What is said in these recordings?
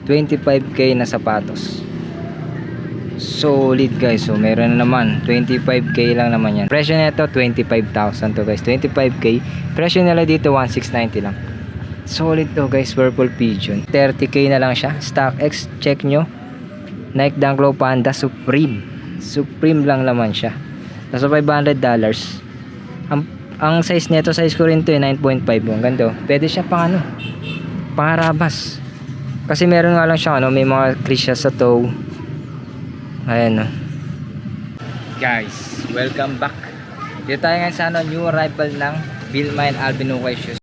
25k na sapatos. Solid guys. So meron na naman 25k lang naman yan. Presyo nito 25,000 to guys. 25k. Presyo nila dito 1690 lang. Solid to guys. Purple Pigeon 30k na lang siya. StockX, check nyo. Nike Dunk Low Panda Supreme. Supreme lang naman siya. Nasa $500. Ang size nito, size ko rin to 9.5. Ang ganda. Pwede siya pang ano, pangarabas. Kasi meron nga lang siya ano, may mga crease sa toe. Ayan, no. Guys, welcome back. Dito tayo ngayon sa ano, new arrival ng Vilma and Alvin Ukay shoes.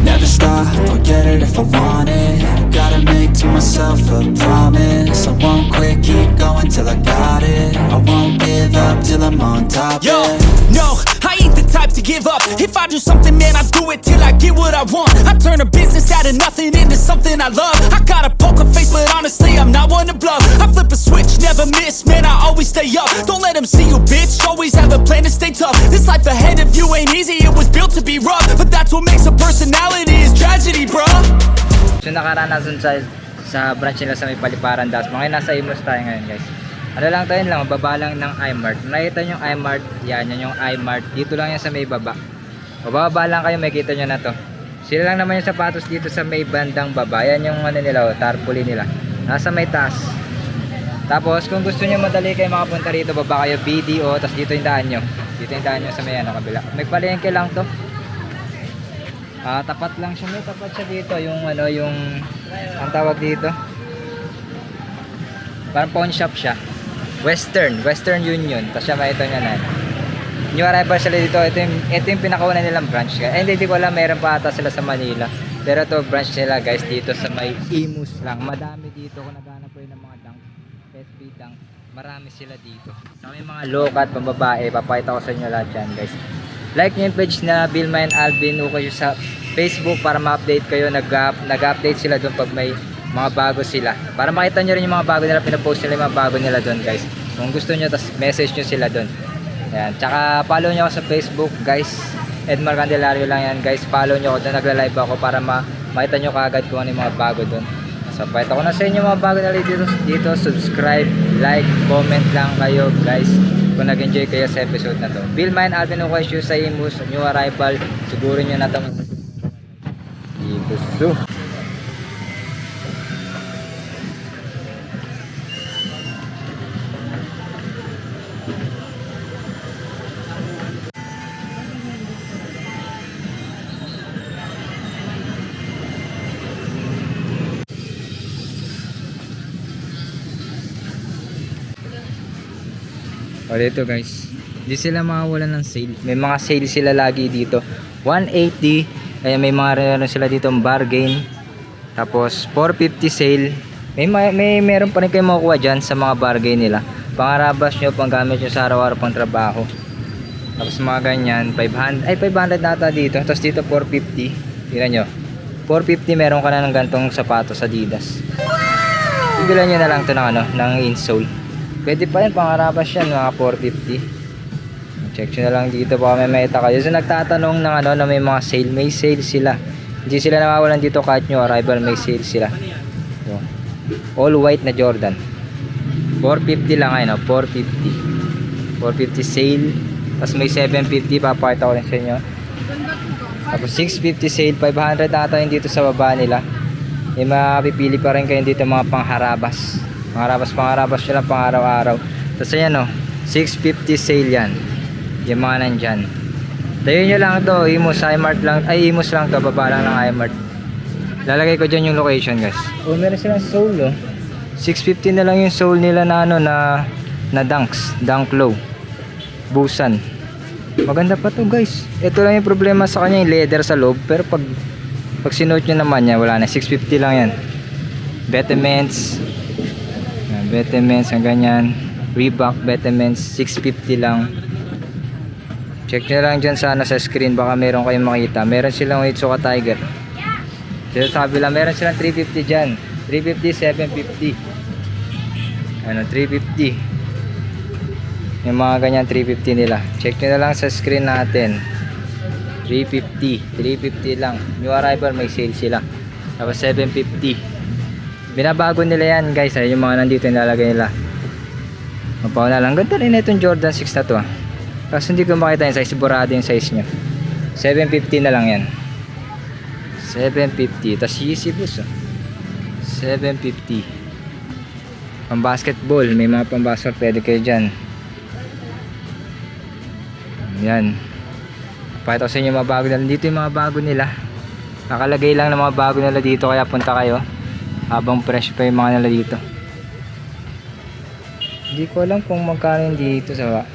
Never stop, I'll get it if I want it. Gotta make to myself a promise. I won't quit, keep going till I got it. I won't give up till I'm on top. Yo, Yeah. no, I ain't the type to give up. If I do something, man, I do it till I get what I want. I turn a business out of nothing into something I love. I got a poker face, but honestly, I'm not one to bluff. I flip a switch, never miss, man, I always stay up. Don't let them see you, bitch, always have a plan to stay tough. This life ahead of you ain't easy, it was built to be rough. But that's what makes a personality, is tragedy, bruh. So nakaranasan sa branch nila sa may Paliparan Das. Mga nasa Imus tayo ngayon guys. Ano lang tayo lang, mababa lang ng iMart. Nakita nyo yung iMart, yan yung iMart. Dito lang yan sa may baba. Mababa lang kayo, makikita nyo na to. Sila lang naman yung sapatos dito sa may bandang baba. Yan yung ano nila, tarpaulin nila. Nasa may taas. Tapos kung gusto nyo madali kayo makapunta rito, baba kayo BDO, tapos dito yung daan nyo. Dito yung daan nyo sa may ano, kabila. May palengke lang to. Tapat lang siya, may tapat siya dito. Yung ano, yung ang tawag dito. Parang pawn shop siya. Western Union. Tapos siya makita nyo na. New arrival sila dito. Ito yung pinakauna nilang branch. Hindi ko alam, meron pa ata sila sa Manila. Pero ito branch nila guys dito sa may Imus lang. Madami dito. Kung naghanap po yun ng mga dunk, SB dunk, marami sila dito. Sa may mga low-cut, pambabae, papakita ko sa inyo lahat yan guys. Like nyo yung page na Vilma and Alvin Ukay sa Facebook para ma-update kayo. Nag-update sila doon pag may mga bago sila. Para makita nyo rin yung mga bago nila, pinapost nila yung mga bago nila doon guys. Kung gusto nyo, tas message nyo sila doon. Ayan. Tsaka follow nyo ako sa Facebook guys. Edmar Candelario lang yan guys. Follow nyo ako doon, nagla-live ako para makita nyo kaagad kung ano yung mga bago doon. So pakita ko na sa inyo mga bago nila dito. Subscribe, like, comment lang kayo guys kung nag-enjoy kayo sa episode na to. Vilma and Alvin Ukay shoes sa Imus, new arrival. Siguro nyo na ito. Gusto. O dito guys, hindi sila makawalan ng sale. May mga sale sila lagi dito. 180, kaya may mga sila dito bargain. Tapos 450 sale. Meron pa rin kayo makukuha dyan sa mga bargain nila. Pangarabas nyo, panggamit nyo sa araw-araw pang trabaho. Tapos mga ganyan, 500 nata dito. Tapos dito 450. Tingnan nyo, 450 meron ka na ng gantong sapatos sa Adidas. Bibilan nyo na lang to ng, ano, ng insole. Pwede pa yan, pangarabas yan, mga 450. Check nyo na lang dito, baka may maita kayo. So nagtatanong ng ano, na may mga sale, may sale sila. Hindi sila nawawalan dito kahit nyo arrival, may sale sila. So, all white na Jordan. 450 lang ngayon, no? 450 sale. Tapos may 750, papakita ko rin sa inyo. Tapos 650 sale, 500 ata yung dito sa baba nila. May mapipili pa rin kayo dito mga pangharabas. Pangharabas nyo lang pang araw-araw. Tapos ayan o, 650 sale yan. Yung mga nandyan. Tayo nyo lang to, Imus, iMart lang. Ay, Imus lang to, baba lang ng iMart. Lalagay ko dyan yung location guys. O, meron silang sole o. 650 na lang yung sole nila na ano, na Dunks, Dunk Low, Busan. Maganda pa to guys. Ito lang yung problema sa kanya, yung leather sa loob. Pero pag sinuot nyo naman yan, wala na, 650 lang yan. Betements, ang ganyan. Reebok Betements, 650 lang. Check nyo lang dyan sana sa screen, baka meron kayong makita. Meron silang Itsuka Tiger. Dito sa kabila, meron silang 350 dyan. 350, 750. Ano, 350. Yung mga ganyan 350 nila. Check nyo na lang sa screen natin. 350 lang. New arrival may sale sila. Tapos 750. Binabago nila yan guys. Yung mga nandito nilalagay nila. Mapaw na lang. Ganda rin itong Jordan 6 na to ah. Tapos hindi ko makita yung size. Burado yung size nya. 750 na lang yan. 750. Tapos Yeezy Boost oh. 750. Pang basketball. May mga pang basketball. Pwede kayo dyan. Yan. Pakita ko sa inyo mga bago nila. Dito yung mga bago nila. Nakalagay lang ng mga bago nila dito. Kaya punta kayo. Habang fresh pa yung mga nila dito. Hindi ko alam kung magkano yung dito sa.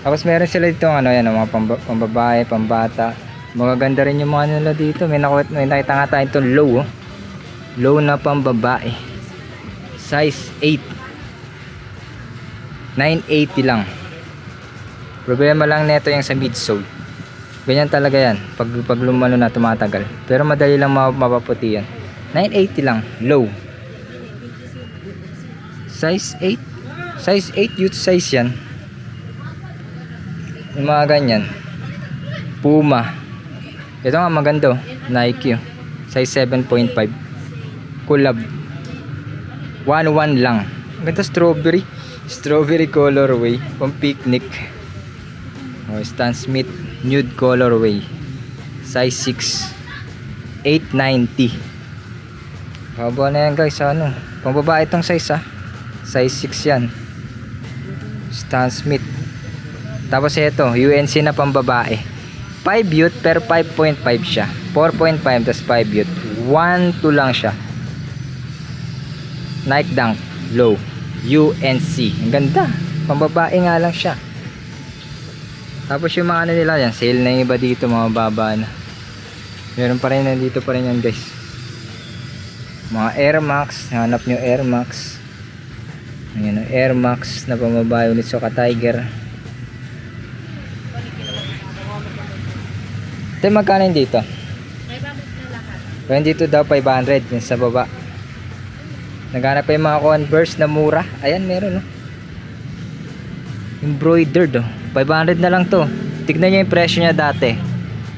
Tapos meron sila dito ano yan. Mga pambabae, pambata. Magaganda rin yung mga nila dito. May nakita nga tayo itong low. Oh. Low na pambabae. Size 8. 980 lang. Problema lang nito yung sa midsole. Ganyan talaga yan. Pag lumano na tumatagal. Pero madali lang mapaputi yan. 980 lang. Low. Size 8. Size 8 youth size yan. Yung mga ganyan. Puma. Ito nga maganda oh. Nike oh. Size 7.5. Collab. 1.1 lang. Ganda strawberry. Strawberry colorway. Pang picnic. Oh, Stan Smith nude colorway. Size 6. 890. Haba na yan guys. Ano? Pang babae itong size ah. Size 6 yan. Stan Smith. Tapos ito, UNC na pang babae. 5 youth pero 5.5 siya. 4.5 tas 5 youth. 1.2 lang siya. Nike Dunk low. UNC. Ang ganda. Pang babae nga lang siya. Tapos yung mga ano nila yan, sale na yung iba dito, mga baba na. Meron pa rin, nandito pa rin yan guys. Mga Air Max, hanap nyo Air Max. Ayan, Air Max na pamabayo ni Soka Tiger. Ito magkano yun dito? 500 na lahat. Dito daw 500 yun sa baba. Naghanap pa yung mga Converse na mura. Ayan meron no. Embroidered oh. 500 na lang to. Tignan nyo yung presyo niya dati.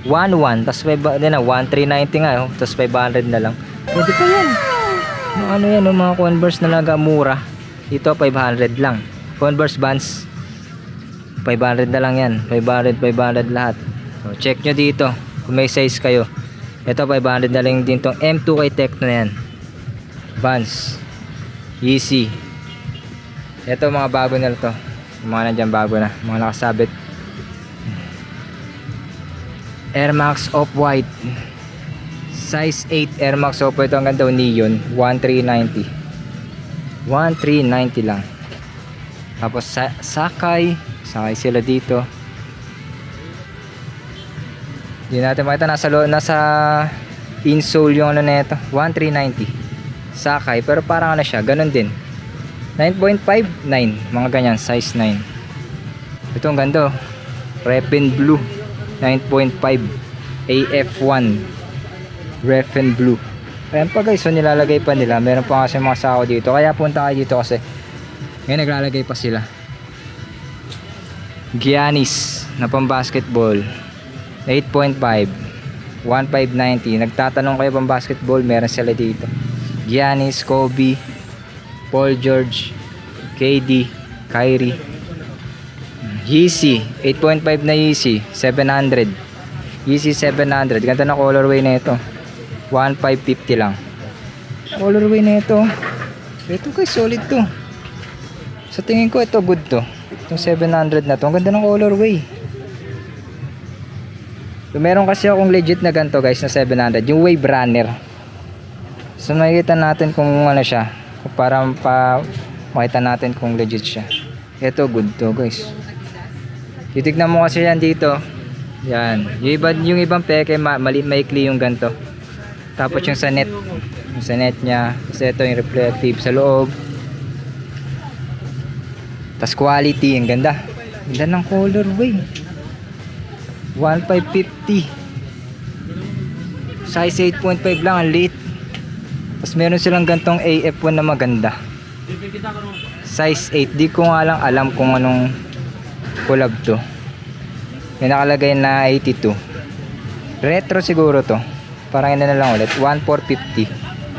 1.1 tas 1,390 nga oh. Tas 500 na lang. Pwede pa yan. Ano yan oh, mga Converse na nagamura. Ito 500 lang. Converse Vans 500 na lang yan. 500 lahat. So, check nyo dito kung may size kayo. Ito 500 na lang din tong M2K Techno na yan. Vans Yeezy. Ito mga bago na to. Mga nandyan bago na. Mga nakasabit. Air Max Off-White. Size 8 Air Max Off-White. Ang ganda neon. 1,390. 1,390 lang. Tapos Sakay. Sakay sila dito. Hindi natin makita. Nasa insole yung ano na ito. 1,390. Sakay. Pero parang ano siya. Ganon din. 9.5, 9. Mga ganyan, size 9. Ito ang ganda oh. Refen Blue 9.5 AF1 Refen Blue. Ayan pa guys, so nilalagay pa nila. Meron pa kasi mga sako dito. Kaya punta kayo dito kasi ngayon naglalagay pa sila. Giannis na pang basketball 8.5 1,590. Nagtatanong kayo pang basketball, meron sila dito. Giannis, Kobe, Paul George, KD, Kyrie. Yeezy 8.5 na Yeezy 700. Yeezy 700. Ganda na colorway na ito. 1,550 lang. Colorway na ito. Ito guys, solid to. Sa tingin ko ito good to. Itong 700 na to. Ang ganda ng colorway. So, meron kasi akong legit na ganito guys na 700. Yung Wave Runner. So makikita natin kung ano siya. Para makita natin kung legit siya. Ito good to guys. Titignan mo kasi yan dito. Yan. Yung ibang peke maikli yung ganto. Tapos yung sa net. Yung sa net nya. Kasi ito yung reflective sa loob. Tapos quality. Ang ganda. Ganda ng colorway. 1,550. Size 8.5 lang. Ang liit. Tapos meron silang gantong AF1 na maganda. Size 8. Di ko nga lang alam kung anong collab to. May nakalagay na 82. Retro siguro to. Parang ina na lang ulit. 1,450.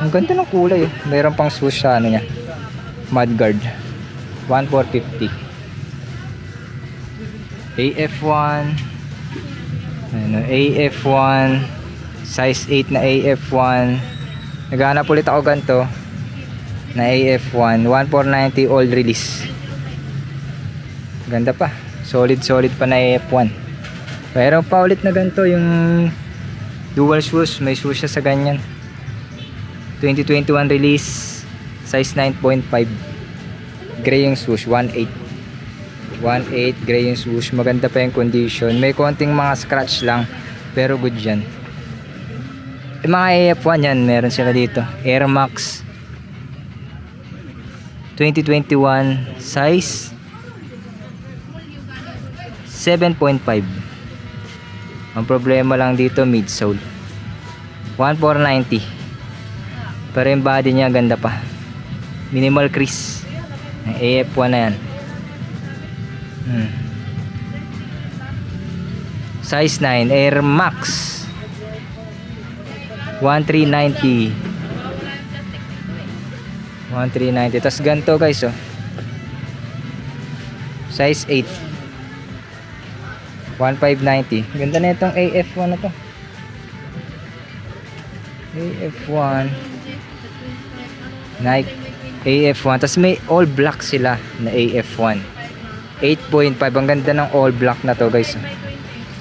Ang ganda ng kulay. Mayroon pang swoosh sa ano niya. Mudguard. 1,450. AF1. Ano, AF1. Size 8 na AF1. Naghanap ulit ako ganito na AF1. 1,490 old release. Ganda pa. Solid pa na AF1. Pero pa ulit na ganito yung dual swoosh. May swoosh siya sa ganyan. 2021 release. Size 9.5. Gray yung swoosh. 1.8 gray yung swoosh. Maganda pa yung condition. May konting mga scratch lang, pero good yan. Yung mga AF1 yan, meron sila dito. Air Max 2021 size 7.5. Ang problema lang dito, midsole. 1,490. Pero yung body niya ganda pa. Minimal crease. Ang AF1 na yan. Size 9 Air Max 1,390. 1,390. Tapos ganito guys, oh. Size 8 1,590. Ganda na itong AF1 na to. AF1 Nike AF1. Tapos may all black sila na AF1 8.5. Ang ganda ng all black na to guys.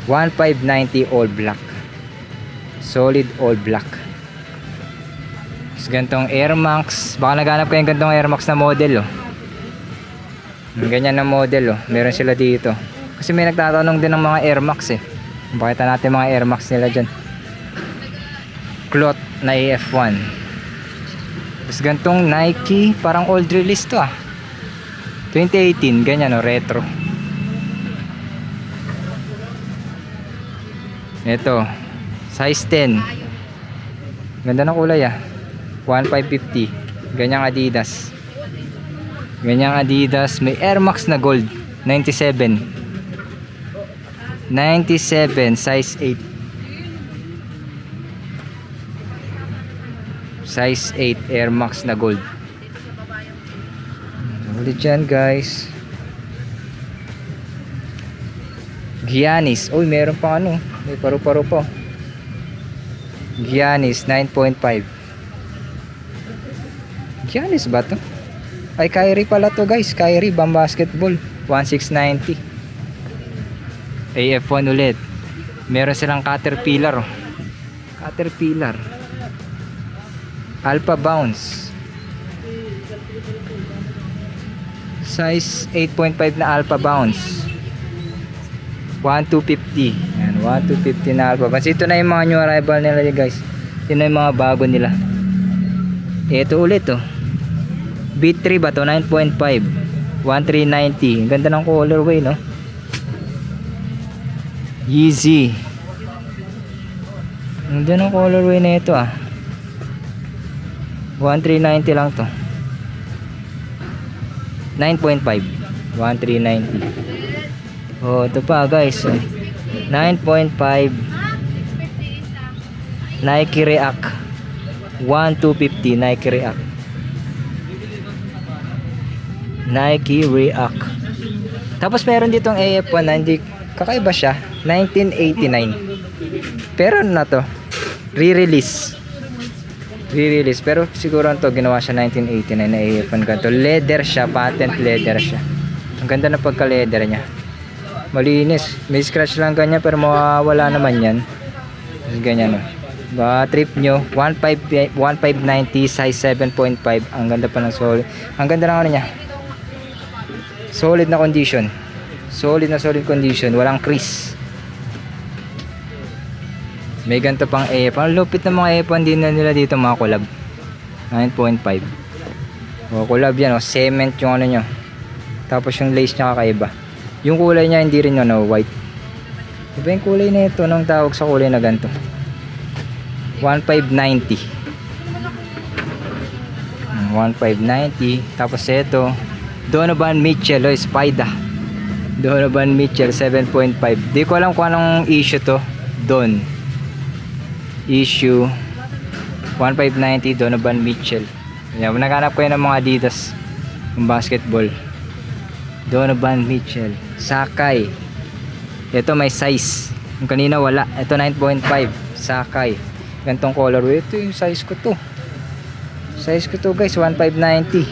1,590 all black. Solid all black. Tapos gantong Air Max. Baka naghanap kayong gantong Air Max na model, oh. Ganyan na model, oh. Meron sila dito. Kasi may nagtatanong din ng mga Air Max, eh. Pakita natin mga Air Max nila dyan. Cloth na AF1. Tapos gantong Nike. Parang old release to, ah. 2018, ganyan, oh, retro. Ito, size 10. Ganda ng kulay, ah. 1,550. Ganyang Adidas. Ganyang Adidas. May Air Max na gold. 97. 97, size 8. Size 8, Air Max na gold. Ulit dyan guys. Giannis. Uy, meron pang ano. May paru-paro pa. Giannis 9.5. Giannis ba to? Ay, Kyrie pala to guys. Kyrie Bam Basketball 1,690. AF1 ulit. Meron silang Caterpillar, oh. Caterpillar Alpha Bounce size 8.5 na Alpha Bounce 1,250. Yan, 1,250 na Alpha Bounce. Ito na yung mga new arrival nila guys. Ito na yung mga bago nila. Ito ulit, oh. Beat 3 ba to? 9.5 1,390. Ganda ng colorway, no? Yeezy. Ganda ng colorway na ito, ah. 1,390 lang to. 9.5 1,390. Oh, ito pa guys, 9.5 Nike React 1,250. Nike React. Nike React. Tapos meron ditong AF1 na hindi kakaiba siya. 1989. Pero ano na to? Re-release. Pero siguro to ginawa siya 1989 na AF1 ganito. Leather siya, patent leather siya. Ang ganda na pagka-leather niya. Malinis. May scratch lang ganyan pero mawawala naman yan. Ganyan, oh. Ba trip nyo 1,590 size 7.5. Ang ganda pa ng solid. Ang ganda ng ano niya. Solid na condition. Solid condition. Walang crease. May ganito pang AF. Ang lupit ng mga AF1 din na nila dito, mga collab. 9.5. O collab yan, o. Cement yung ano nyo. Tapos yung lace nya kakaiba. Yung kulay nya hindi rin yun, no, white. Iba yung kulay na ito. Anong tawag sa kulay na ganito? 1,590. 1,590. Tapos ito Donovan Mitchell o Spida. Donovan Mitchell 7.5. Di ko alam kung anong issue to. Issue 1590 Donovan Mitchell. Yan, naghanap ko yun ng mga Adidas ng basketball. Donovan Mitchell. Sakay. Ito may size. Yung kanina wala. Ito 9.5. Sakay. Gantong colorway. Ito yung size ko to. Size ko to guys. 1590.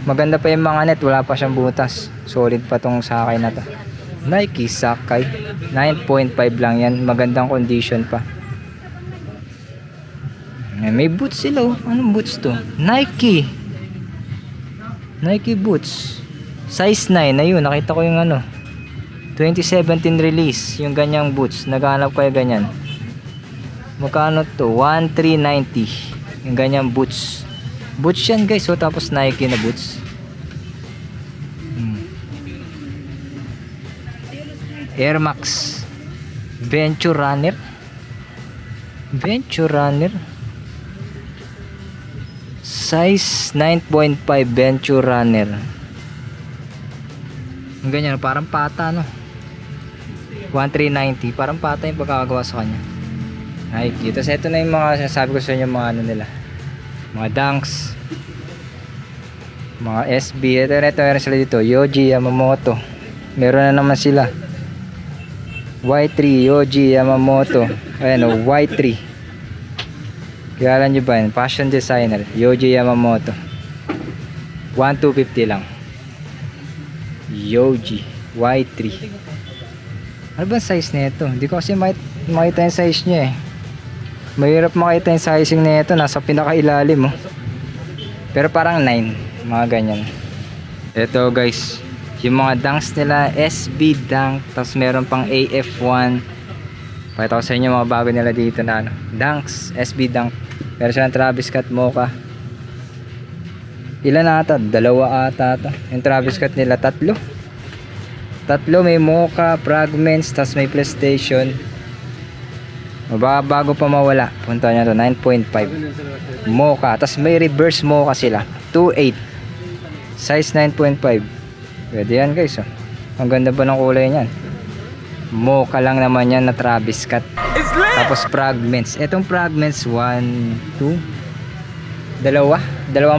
Maganda pa yung mga net. Wala pa siyang butas. Solid pa tong Sakay na to. Nike Sakay. 9.5 lang yan. Magandang condition pa. May boots sila. Anong boots to? Nike boots. Size 9. Ayun. Nakita ko yung 2017 release. Yung ganyang boots. Naghanap kayo ganyan. Magkano to? 1390. Yung ganyang boots. Boots yan guys. So, tapos Nike na boots. Air Max Venture Runner. Size 9.5 Venture Runner. Yung ganyan. Parang pata 1390. Parang pata yung pagkakagawa sa kanya. Nike. Tapos ito na yung mga sinasabi ko sa inyo, mga nila. Mga Dunks, mga SB. Ito meron sila dito. Yohji Yamamoto. Meron na naman sila. Y3 Yohji Yamamoto. Ayan Y3. Kilala nyo ba yun? Fashion designer Yohji Yamamoto. 1,250 lang. Yohji Y3. Ano ba size nito? Hindi ko kasi makita yung size niya Mahirap makita yung sizing nito. Nasa pinakailalim Pero parang 9. Mga ganyan. Ito guys. Yung mga dunks nila. SB Dunk. Tapos meron pang AF1. Pakita ko sa inyo mga bago nila dito na Dunks. SB Dunk. Meron silang Travis Scott Mocha. Ilan ata? 2 ata ata. Yung Travis Scott nila 3. May Mocha, Fragments, tas may PlayStation. Bago pa mawala. Punta nyo to 9.5 Mocha. Tas may reverse Mocha sila 2.8. Size 9.5. Pwede yan guys Ang ganda ba ng kulay nyan. Mocha lang naman yan na Travis Scott. Tapos Fragments. Etong Fragments 2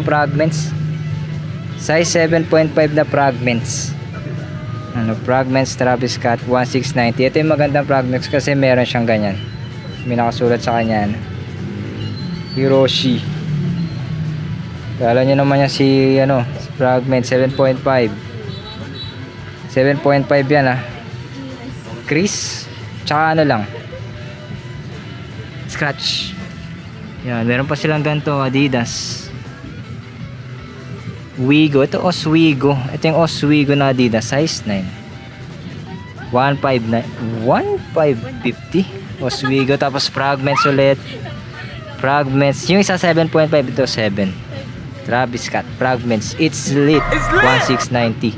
Fragments. Size 7.5 na Fragments. Fragments Travis Scott 1690. Ito yung magandang Fragments kasi meron siyang ganyan. May nakasulat sa kanya Hiroshi. Kala nyo naman yan si Fragments 7.5 yan Chris tsaka lang scratch. Yan, meron pa silang ganito Adidas Wigo. Ito Oswego. Ito yung Oswego na Adidas. Size 9. 1,550. Oswego. Tapos Fragments ulit. Fragments. Yung isa 7.5. Ito 7. Travis Scott. Fragments. It's lit. 1,690.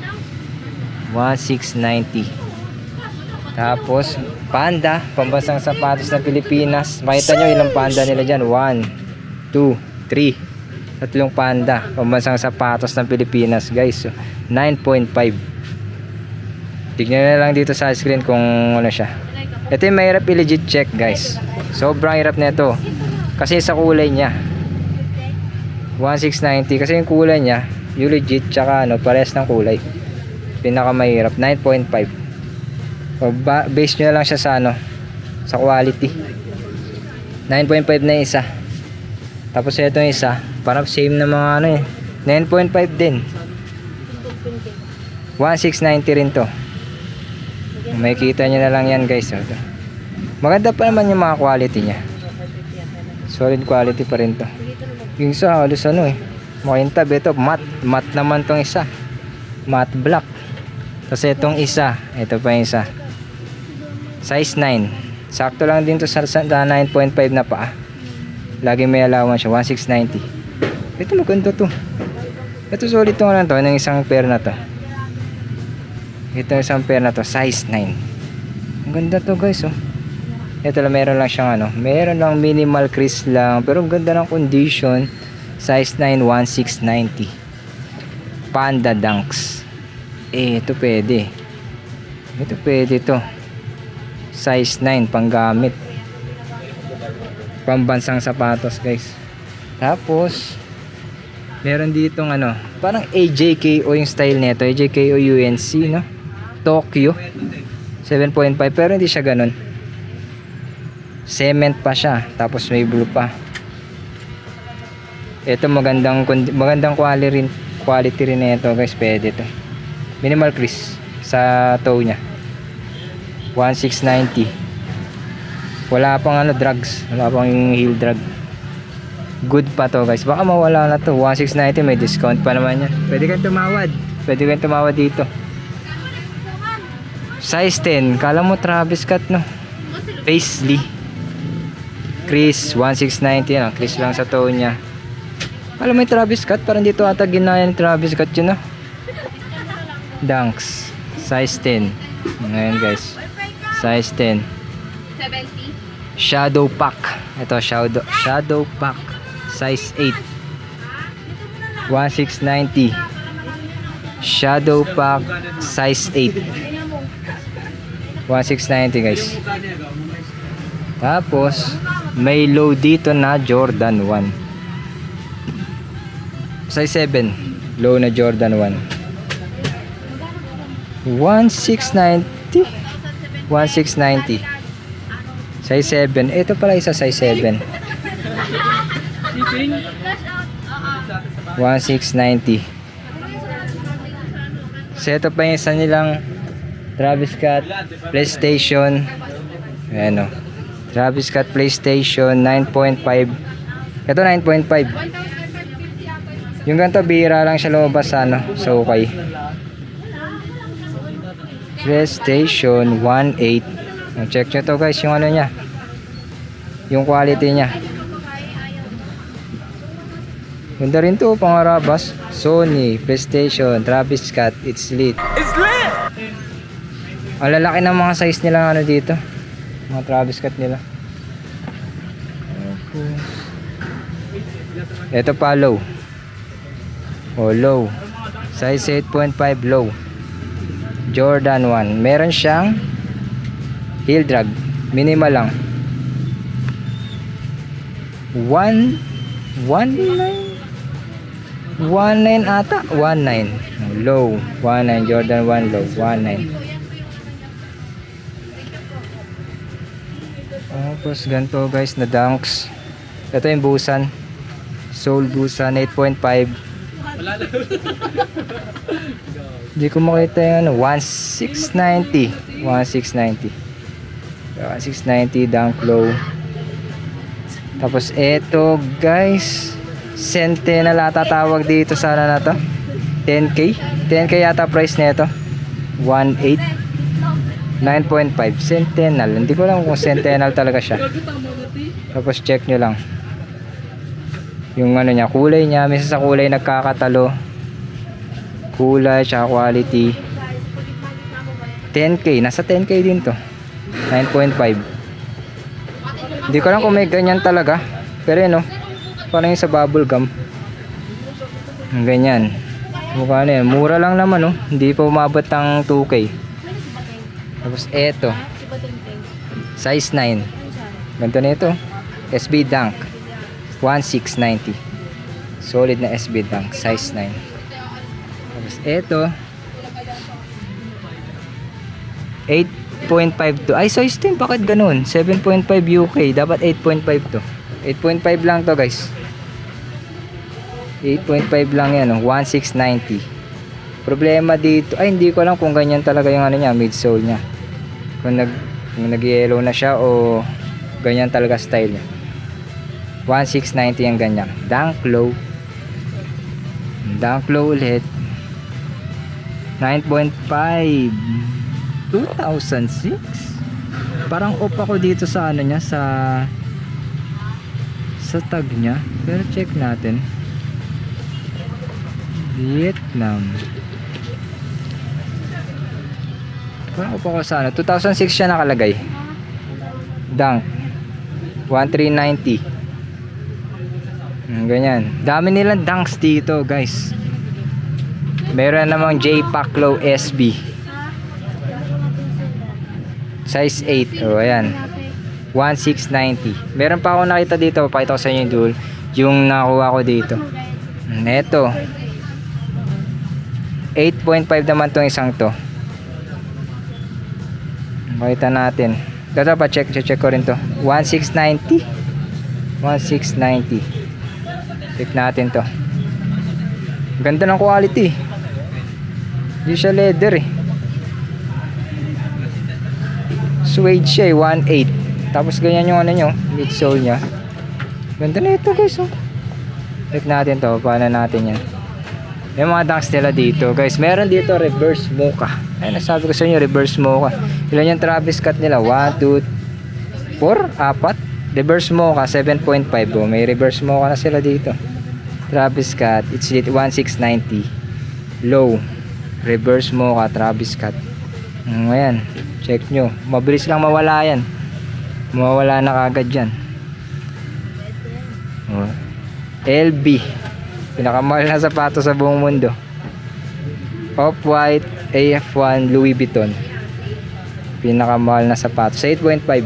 Tapos Panda. Pambansang sapatos ng Pilipinas. Makita nyo ilang Panda nila dyan. 1, 2, 3. 3 Panda, pambansang sapatos ng Pilipinas guys. 9.5. Tignan na lang dito sa screen kung ano siya. Ito yung mahirap i-legit check guys. Sobrang hirap nito kasi sa kulay niya 1,690. Kasi yung kulay niya yung legit tsaka parehas ng kulay. Pinakamahirap 9.5. Base nyo lang siya sa sa quality. 9.5 na isa. Tapos ito yung isa, parang same na mga 9.5 din. 1,690 rin to. May kita nyo na lang yan guys. Maganda pa naman yung mga quality nya. Solid quality pa rin to. Yung isa halos makintab. Ito matte naman tong isa. Matte black. Tapos itong isa, ito pa yung isa. Size 9. Sakto lang din to sa 9.5 na paa. Lagi may allowance siya. 1,690. Ito maganda to. Ito solid to lang to. Ng isang pair na to. Ito isang pair na to. Size 9. Ang ganda to guys Ito lang meron lang siyang meron lang minimal crease lang. Pero ang ganda ng condition. Size 9. 1,690. Panda Dunks. Ito pwede. Ito pwede to. Size 9 panggamit. Pambansang sapatos guys. Tapos meron ditong ano, parang AJKO yung style nito. AJKO UNC, no? Tokyo. 7.5 pero hindi siya ganun. Cement pa siya. Tapos may blue pa. Ito magandang quality rin nito guys. Pwede to. Minimal crease sa toe nya. 1690. Wala pang ano drugs. Wala pang heel drag. Good pa to guys. Baka mawala na to. 1690 may discount pa naman yan. Pwede kang tumawad. Pwede kang tumawad dito. Size 10. Kala mo Travis Scott, no? Paisley. Crease 1690 yan. Crease lang sa toe nya. Alam mo yung Travis Scott? Parang dito ata ginaya ni Travis Scott yun, no? Dunks. Size 10. Ngayon guys. Size 10. 70. Shadow Pack. Ito Shadow Pack. Size 8. 1690. Shadow Pack. Size 8. 1690 guys. Tapos may low dito na Jordan 1. Size 7. Low na Jordan 1. 1690. 1690. Size 7. Ito pala isa size 7. 1690. So ito pa yung isa nilang Travis Scott PlayStation. Ayan o. Travis Scott PlayStation 9.5. Ito 9.5. Yung ganito bihira lang siya lumabas sa ano, sa okay. PlayStation 1.8. Check nyo to guys, yung ano nya, yung quality nya. Ganda rin to, pangarabas. Sony, PlayStation, Travis Scott, it's lit. It's lit! Ang lalaki ng mga size nila ano dito, mga Travis Scott nila. Ito pa low. Oh, low. Size 8.5 low. Jordan 1. Meron siyang heel drag. Minimal lang. 19 ata. 19. Low. 19. Jordan 1 low. 19. Tapos ganito guys na Dunks. Ito yung Busan. Soul Busan 8.5. Hindi ko makita yung ano, 1690. 1690. 1690 Dunk Low. Tapos eto guys, Sentinel ata tawag dito sa ano na to. 10k. 10k yata price nito. 18. 9.5 Sentinel. Hindi ko alam kung Sentinel talaga siya. Tapos check nyo lang yung ano niya, kulay niya. Minsan sa kulay nagkakatalo. Kulay tsaka quality. 10k. Nasa 10k din to. 9.5. Hindi ko alam kung may ganyan talaga. Pero yun, no? Parang yung sa bubble gum. Ganyan. Mukha na yan. Mura lang naman, no? Hindi pa umabot ng 2k. Tapos eto. Size 9. Ganito na ito. SB Dunk. 1690. Solid na SB Dunk. Size 9. Tapos eto. 8.5 to. Ay, size 10. Bakit ganun? 7.5 UK. Dapat 8.5 to. 8.5 lang to guys. 8.5 lang yan. 1690. Problema dito. Ay, hindi ko alam kung ganyan talaga yung ano niya. Midsole niya. Kung nag-yellow na siya o ganyan talaga style niya. 1690 yung ganyan. Dunk Low. Dunk Low ulit. 9.5. 2006. Parang off ako dito sa ano niya, sa tag niya. Pero check natin. Vietnam. Parang off ako sa ano. 2006 siya nakalagay. Dunk. 1390. Ganyan. Dami nilang dunks dito, guys. Meron namang J Paclow SB. Size 8. Oh, ayan. 1690. Meron pa ako nakita dito. Papakita ko sa inyo yung dual. Yung nakuha ko dito. Neto. 8.5 naman tong isang to. Makita natin. Ito pa, check ko rin to. 1690. 1690. Check natin to. Ganda ng quality. Hindi siya leather eh. Suede siya eh, 1.8. Tapos ganyan yung ano nyo, midsole nya. Ganda na ito guys oh. Check natin to, paano natin yan. Yung mga dunks nila dito guys. Meron dito reverse mocha. Ay nasabi ko sa inyo reverse mocha. Ilan yung Travis cut nila? 1, 2, 4, 4. Reverse mocha 7.5 oh. May reverse mocha na sila dito. Travis cut, it's 1690. Low. Reverse mocha Travis cut. Ayan, check nyo. Mabilis lang mawala yan. Mawala na kagad yan. Oh. LB. Pinakamahal na sapato sa buong mundo. Off-White AF1 Louis Vuitton. Pinakamahal na sapato sa 8.5.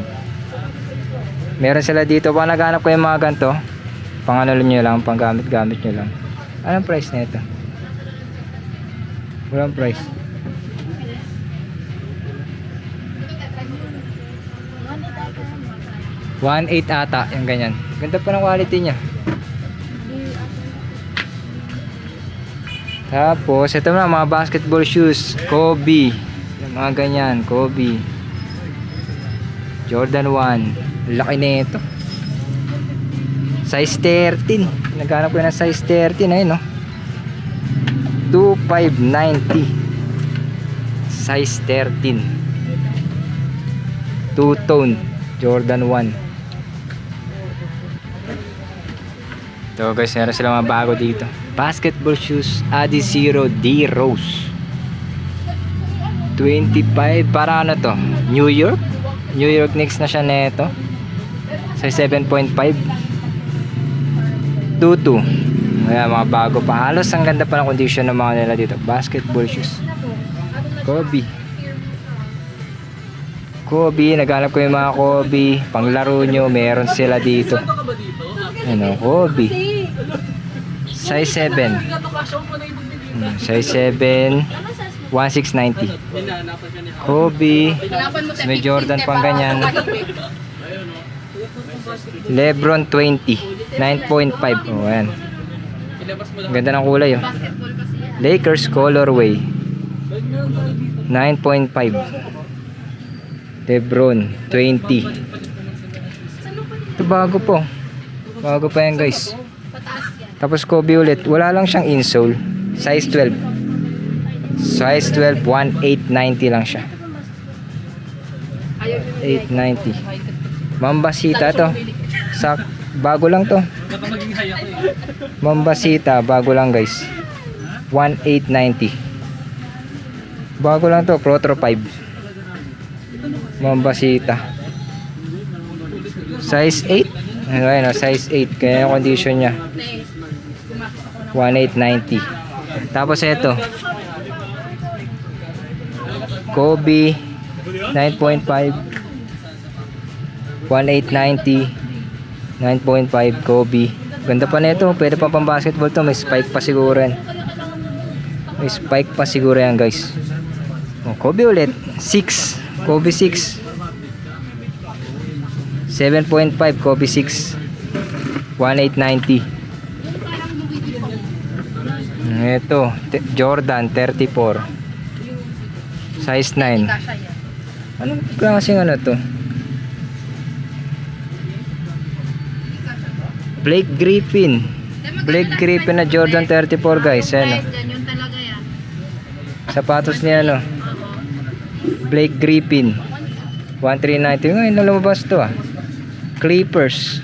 Meron sila dito. Pag naghanap ko yung mga ganito, pang ano nyo lang, pang gamit-gamit nyo lang. Anong price na ito? Walang price. 1.8 ata yung ganyan. Ganda pa ng quality niya. Tapos ito na mga basketball shoes, Kobe. Yung mga ganyan, Kobe. Jordan 1. Laki na ito. Size 13. Naghanap ko ng size 13 ayun no. 2590. Size 13. Two-tone Jordan 1. Ito guys, meron sila mga bago dito. Basketball shoes Adizero D Rose. 25 para ano to? New York? New York Knicks na siya neto. Size 7.5. 22. Ayan, mga bago pa. Halos ang ganda pa ng condition ng mga nila dito. Basketball shoes. Kobe. Kobe, naghanap ko yung mga Kobe. Panglaro nyo, meron sila dito. Ano, Kobe. Size 7. Size 7. 1690. Kobe. May Jordan pang ganyan. Lebron 20. 9.5. Oh, ayan. Ganda ng kulay oh. Lakers colorway. 9.5. Lebron 20. Ito bago po. Bago pa yan guys. Tapos Kobe ulit. Wala lang siyang insole. Size 12. Size 12. 1890 lang siya. 890. Mambasita to. Bago lang to. Mambasita. Bago lang guys. 1890. Bago lang to. Protro 5. Mambasita. Size 8. Ayun, size 8. Kaya yung condition nya 1890. Tapos ito Kobe 9.5. 1890. 9.5 Kobe. Ganda pa nito. Pwede pa pang basketball to. May spike pa siguro yan. May spike pa siguro yan guys. Oh, Kobe ulit 6. Kobe 6. 7.5 Kobe 6. 1890. Ito Jordan 34. Size 9. Anong klaseng ano to? Blake Griffin. Blake Griffin na Jordan 34 guys. Ano? Sapatos niya ano? Blake Griffin 1390. Ngayon na lumabas to ah. Clippers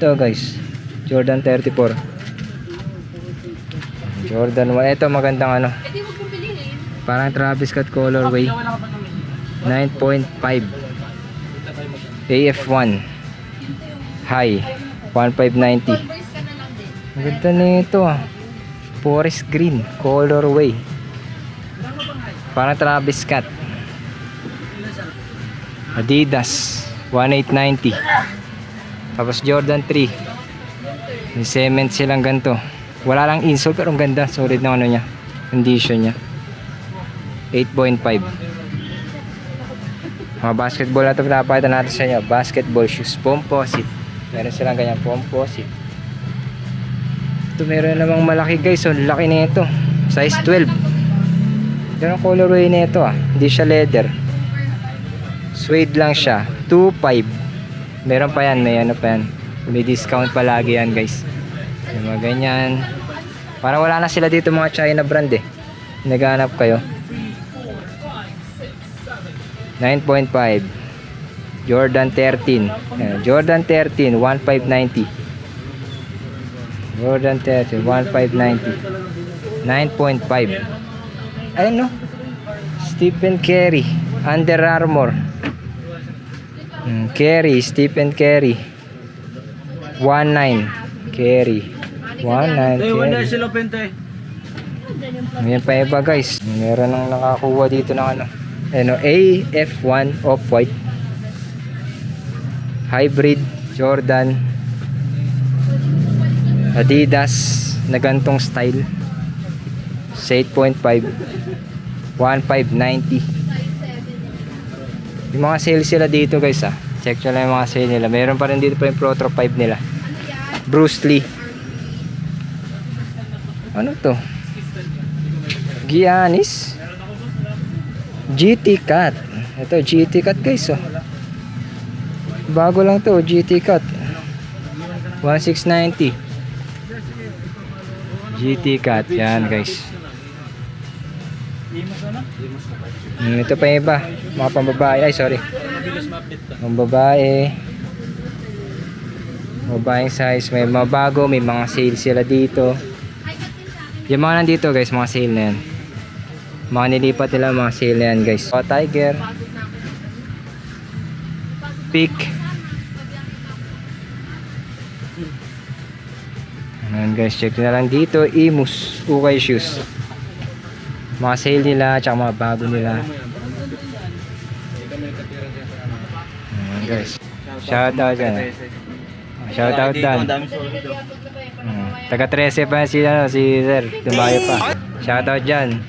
to guys. Jordan 34. Jordan 1. Ito magandang ano. Parang Travis Scott colorway. 9.5 AF1 high 1590. Maganda nito ah. Forest green colorway. Parang Travis Scott. Adidas 1890. Tapos Jordan 3. May cement silang ganito. Wala lang insole pero ang ganda. Solid na ano niya. Condition niya. 8.5. Mga basketball na ito pinapakita natin sa inyo. Basketball shoes. Composite. Meron silang ganyan. Composite. Ito meron namang malaki guys. So laki na ito. Size 12. Yan ang colorway na ito ah. Hindi siya leather. Suede lang siya. 2.5. Meron pa yan. May ano pa yan. May discount palagi yan guys. Yung mga ganyan. Parang wala na sila dito mga China brand eh. Naghanap kayo. 9.5. Jordan 13. Jordan 13 1590. Jordan 13 1590. 9.5. Ayun no. Stephen Curry Under Armour. Curry Stephen Curry 19 Curry 19 Curry. Ayan pa iba guys. Meron nang nakakuha dito ng ano. Ano, AF1 Off-White Hybrid Jordan Adidas na gantong style sa 8.5 1590. Yung mga sale sila dito guys ah. Check nyo lang yung mga sale nila. Meron pa rin dito pa yung Protro 5 nila. Bruce Lee. Ano to? Giannis GT Cut. Ito GT Cut guys oh. Bago lang to GT Cut 1690. GT Cut yan guys. Ito pa yung iba mga pambabae. Ay sorry, pambabae, babaeng size. May mga bago, may mga sale sila dito. Yung mga nandito guys, mga sale na yan. Mga nilipat nila, mga sale na yan guys. Tiger, Peak. Ayan guys, check na lang dito. Imus, Ukay Shoes. Mga sale nila, tsaka mga bago nila. Ayan guys. Shoutout dyan. Shoutout dan. Taga 13 pa si, ano, si Sir. Dumayo pa. Shoutout dyan.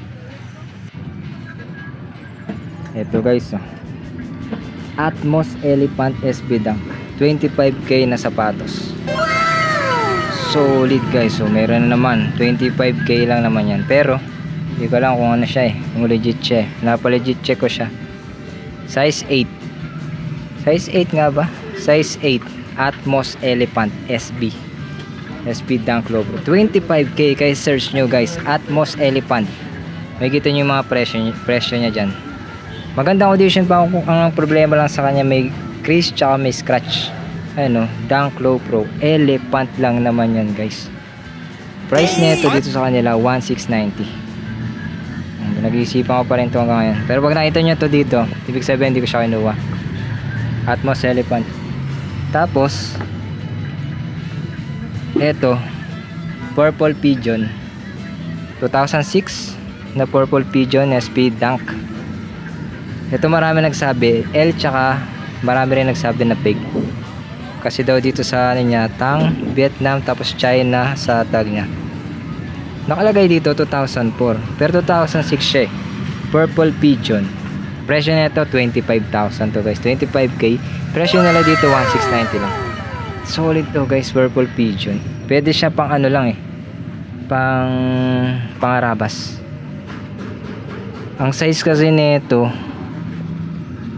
Ito guys. Atmos Elephant SB Dunk. 25k na sapatos. Solid guys. So meron na naman. 25k lang naman yan. Pero hindi ko lang kung ano siya eh. Kung legit siya eh. Napa-legit check ko siya. Size 8. Size 8 nga ba? Size 8. Atmos Elephant SB. SB Dunk logo. 25k kaya search nyo guys. Atmos Elephant. May kita nyo yung mga presyo niya dyan. Magandang condition pa kung ang problema lang sa kanya may crease tsaka may scratch. Ano, Dunk Low Pro. Elephant lang naman yan guys. Price nito dito sa kanila 1690. Nag-iisipan ko pa rin ito hanggang ngayon. Pero pag nakita nyo to dito, ibig sabihin hindi ko siya kinuha. Atmos Elephant. Tapos eto, Purple Pigeon 2006 na Purple Pigeon SB Dunk. Ito marami nagsabi L, tsaka marami rin nagsabi na fake. Kasi daw dito sa ano niya, Tang, Vietnam, tapos China sa tag niya. Nakalagay dito 2004, pero 2006 siya eh. Purple Pigeon. Presyo nito 25,000 to guys, 25k. Presyo nila dito 1690 lang. Solid to guys, Purple Pigeon. Pwede siya pang ano lang eh, pangarabas. Ang size kasi nito,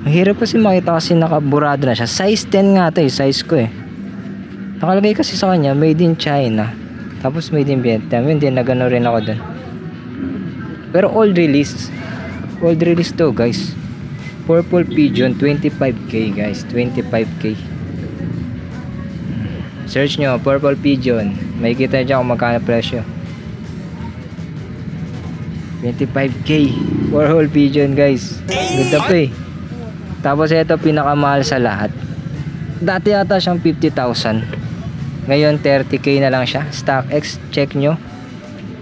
ang hirap kasi makita kasi nakaburado na siya. Size 10 nga to eh, size ko eh. Nakalagay kasi sa kanya made in China, tapos made in Vietnam. Yun din, nagano rin ako dun. Pero old release to guys. Purple Pigeon 25k guys, 25k. Search nyo Purple Pigeon, may kita dyan kung magkano presyo. 25k Purple Pigeon guys, ganda pa eh. Tapos ito pinakamahal sa lahat. Dati yata siyang 50,000, ngayon 30k na lang siya. StockX, check nyo.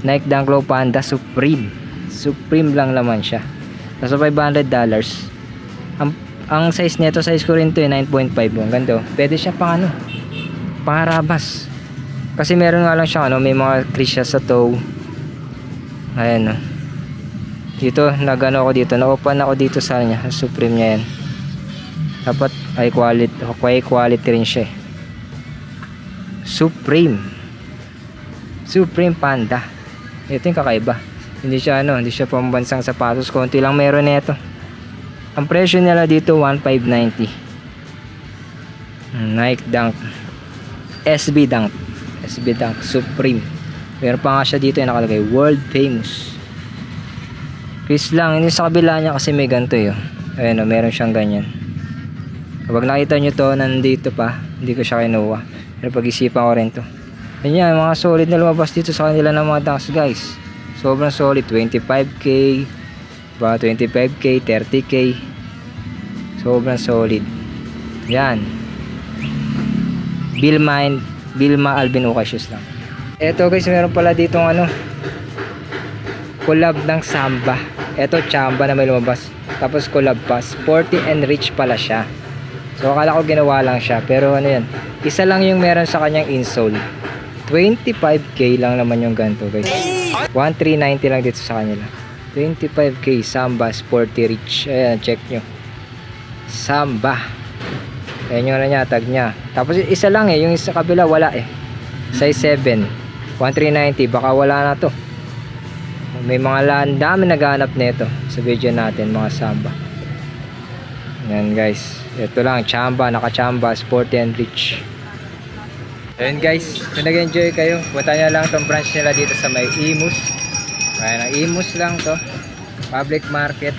Nike Dunk Low Panda Supreme. Supreme lang naman siya. Nasa $500. Ang size nito, size ko rin to 9.5. Ang ganda. Pwede siya pang ano, pangarabas. Kasi meron nga lang siya ano, may mga crease siya sa toe. Ayan no. Dito, nagano ako dito, na-open ako dito sa kanya. Supreme niya yan. Dapat high quality rin siya. Supreme Panda. Ito yung kakaiba. Hindi siya ano, hindi siya pambansang sapatos. Konti lang meron nito. Ang presyo nila dito 1,590. Nike Dunk SB Dunk Supreme. Meron pa nga siya dito yung nakalagay world famous. Please lang, hindi sa kabila niya kasi may ganito yun. Ayan o, meron siyang ganyan. Kapag nakita nyo to, nandito pa, hindi ko siya kinuha. Pero pag-isipan ko rin to. Ayan, mga solid na lumabas dito sa kanila ng mga dunks guys. Sobrang solid, 25k, 25k, 30k. Sobrang solid. Yan. Bilma Alvin Ocasius lang. Eto guys, meron pala ditong ano, collab ng Samba. Eto Chamba na may lumabas. Tapos collab pa, Sporty and Rich pala siya. So akala ko ginawa lang siya, pero ano yan, isa lang yung meron sa kanyang insole. 25k lang naman yung ganito guys. 1,390 lang dito sa kanila. 25k Samba Sporty Rich. Ayan, check nyo. Samba. Ayan yung ano niya, tag niya. Tapos isa lang eh, yung isa kabila wala eh. Size 7. 1,390, baka wala na to. May mga dami naghahanap nito sa video natin, mga Samba. Ayan guys. Ito lang, Chamba, naka-Chamba, Sporty and Rich. Ayan guys, kung nag-enjoy kayo, punta nyo lang itong branch nila dito sa may Imus. Ayan, ang Imus lang to, public market.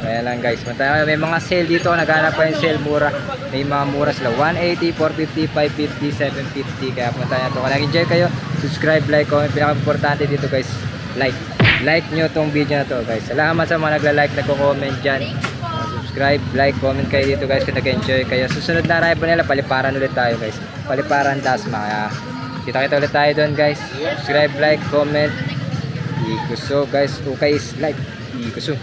Ayan lang guys, punta nyo, may mga sale dito, naghanap pa yung sale mura. May mga mura sila, 180, 450, 550, 750. Kaya punta nyo to. Kung nag-enjoy kayo, subscribe, like, comment. Pinaka-importante dito guys, like nyo tong video na to guys. Salamat sa mga nagla-like, nagko-comment dyan. Subscribe, like, comment kayo dito guys kung nag-enjoy kayo. Susunod na arrival nila, paliparan ulit tayo guys. Paliparan Dasma. Kaya kita ulit tayo doon guys. Subscribe, like, comment. Ikuso guys. Okay is like. Ikuso.